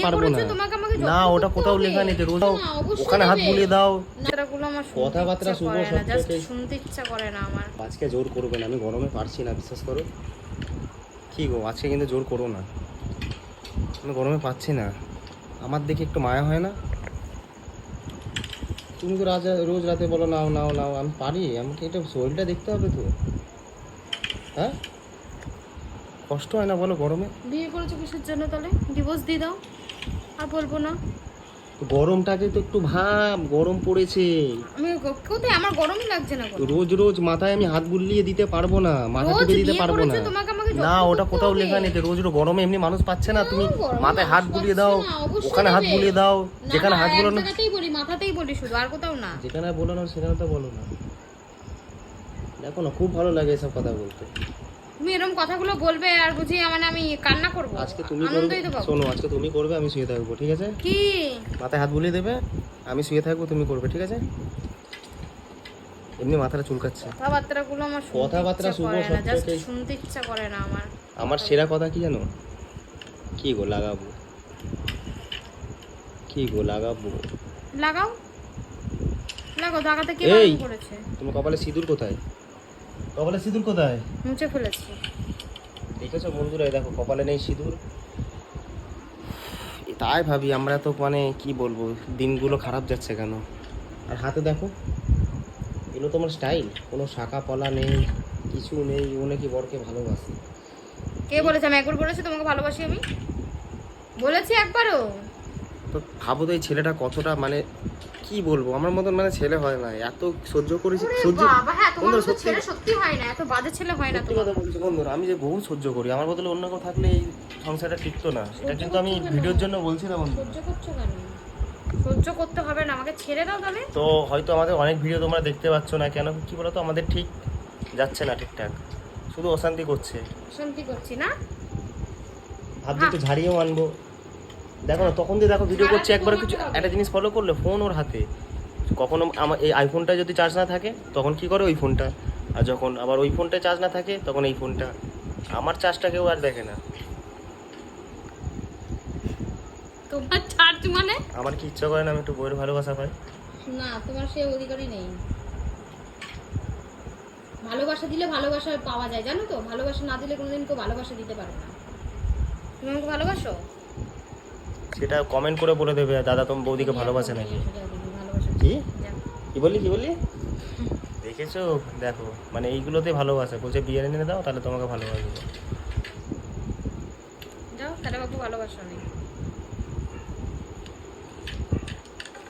পারবো না। না ওটা কোথাও লেখা নেই, রোজ ওখানে হাত বুলিয়ে দাও। কথাবার্তা শুভ শুনতে ইচ্ছা করে না আমার। আজকে জোর করবে না, আমি গরমে পারছি না, বিশ্বাস করো। কি গো আজকে কিন্তু জোর করো না, আমি গরমে পাচ্ছি না। আমার দেখে একটু মায়া হয় না? তুমি তো রোজ রাতে বলো নাও নাও নাও, আমি পারি? আমাকে এটা শরীরটা দেখতে হবে তো, হ্যাঁ? কষ্ট হয় না বলো গরমে? বিয়ে করেছো কিসের জন্য তাহলে? ডিভোর্স দিয়ে দাও, আর বলবো না। গরমটাকে তো একটু ভাব, গরম পড়েছে। আমি কোথায়, আমার গরমই লাগছে না। রোজ রোজ মাথায় আমি হাত বুলিয়ে দিতে পারবো না, মাথা টিপে দিতে পারবো না। না ওটা কোথাও লেখা নেই, রোজ রোজ গরমে এমনি মানুষ পাচ্ছে না, তুমি মাথায় হাত বুলিয়ে দাও, ওখানে হাত বুলিয়ে দাও, যেখানে হাত বুলানো বলি, মাথাতেই বলি শুধু, আর কোথাও না। যেখানে বলানো সেখানে তো বলো না। দেখো না, খুব ভালো লাগে এসব কথা বলতে। তুমি এরকম কথাগুলো বলবে আর বুঝি মানে আমি কান্না করব? আজকে তুমি করবে, শোনো আজকে তুমি করবে, আমি শুয়ে থাকবো, ঠিক আছে? কি মাথায় হাত বুলিয়ে দেবে, আমি শুয়ে থাকবো, তুমি করবে, ঠিক আছে? এমনি মাথাটা চুলকাচ্ছে। কথাবার্তাগুলো আমার কথাবার্তা শুভ শুনতে ইচ্ছা করে না আমার। আমার সেরা কথা কি জানো? কি গো লাগাবো, কি গো লাগাবো? লাগাও লাগাও, লাগাতে কে বারণ করেছে? তোমার কপালে সিঁদুর কোথায়? কপালে সিঁদুর কোথায়? মুছে ফেলেছি। দেখেছো বন্ধুরা, দেখো কপালে নেই সিঁদুর। তাই ভাবি আমরা তো মানে কি বলবো, দিনগুলো খারাপ যাচ্ছে কেন। আর হাতে দেখো, এগুলো তোমার স্টাইল, কোনো শাখা পলা নেই, কিছু নেই। ও নাকি বরকে ভালোবাসে। কে বলেছে? আমি একবার বলেছি তোমাকে ভালোবাসি? আমি বলেছি একবারও? তো ভাবো তো এই ছেলেটা কতটা মানে কি বলবো, আমার মতন মানে ছেলে হয় না, এত সহ্য করেছি। সহ্য বাবা, হ্যাঁ তোমার মতো ছেলে সত্যি হয় না, এত বাজে ছেলে হয় না। কথা বলছি বন্ধুরা, আমি যে বহু সহ্য করি, আমার বদলে অন্য কেউ থাকলে এই সংসারটা টিকতো না। সেটা কিন্তু আমি ভিডিওর জন্য বলছি না বন্ধু। সহ্য করছো কেন? সহ্য করতে হবে না, আমাকে ছেড়ে দাও তাহলে। তো হয়তো আমাদের অনেক ভিডিও তোমরা দেখতে পাচ্ছ না কেন, কি বলতো, আমাদের ঠিক যাচ্ছে না ঠিকঠাক, শুধু অশান্তি করছে। অশান্তি করছি না? ভাবছি একটু ঝাড়িয়েও আনবো। দেখো না, তখন দিয়ে দেখো ভিডিও করছে, একবার কিছু একটা জিনিস ফলো করলে ফোন ওর হাতে। কখনো আমার এই আইফোনটা যদি চার্জ না থাকে তখন কি করে ওই ফোনটা, আর যখন আবার ওই ফোনটা চার্জ না থাকে তখন এই ফোনটা। আমার চার্জটা কেউ আর দেখে না। তোমার চার্জ মানে? আমার কি ইচ্ছা করে না আমি একটু বইয়ের ভালোবাসা পাই? না, তোমার সেই অধিকারই নেই। ভালোবাসা দিলে ভালোবাসা পাওয়া যায়, জানো তো? ভালোবাসা না দিলে কোনোদিন কেউ ভালোবাসা দিতে পারে না। তুমি আমাকে ভালোবাসো? সেটা কমেন্ট করে বলে দেবে দাদা তোমার বৌদিকে ভালোবাসে নাকি। কি কি বললি, কি বললি? দেখেছো, দেখো মানে এইগুলোতে ভালোবাসা বলছে, বিয়ে এনে দাও তাহলে তোমাকে ভালোবাসবে। যাও তাহলে বাবু, ভালোবাসা নেই।